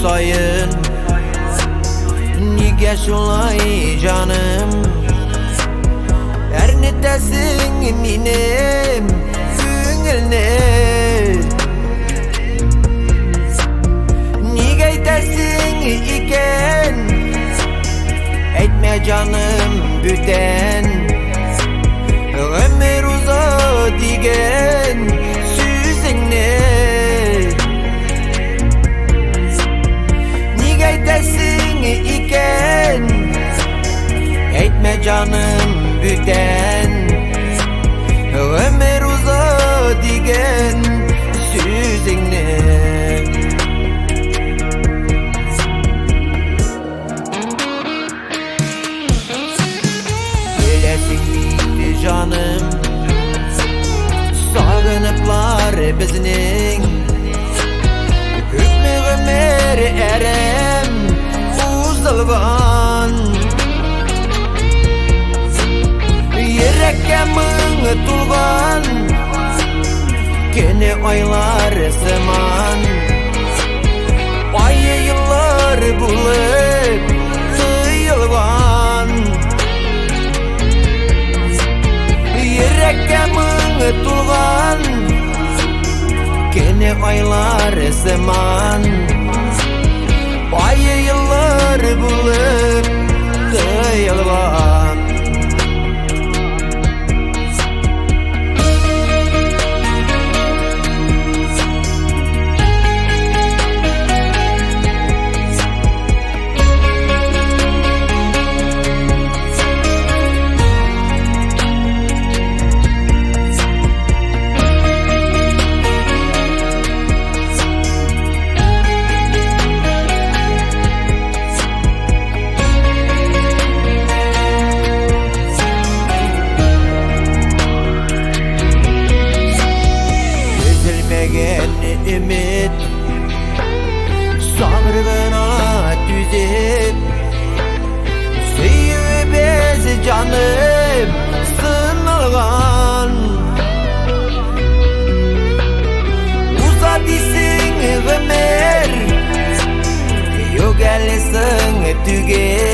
sayın. Nige şolay canım, her ne dersin eminim güngülne. Nige dersin iken etme canım büten. Ömür uza digen süzün ne? Nige dersin iken etme canım büten. Ömür uza digen süzün ne? Canım, sağınıplar bizning hükmü ömür erem uzalgan. Yürekке mıng tulgan kene aylar zaman. Ay yıllar bulup tıyılgan. Yürekке mıng tulgan kene aylar zaman. Ay yıllar bulup tıyılgan. Ümit sabrına düzip süyü bez canım sınırgan. Uza disin ömür yok elsin tüge.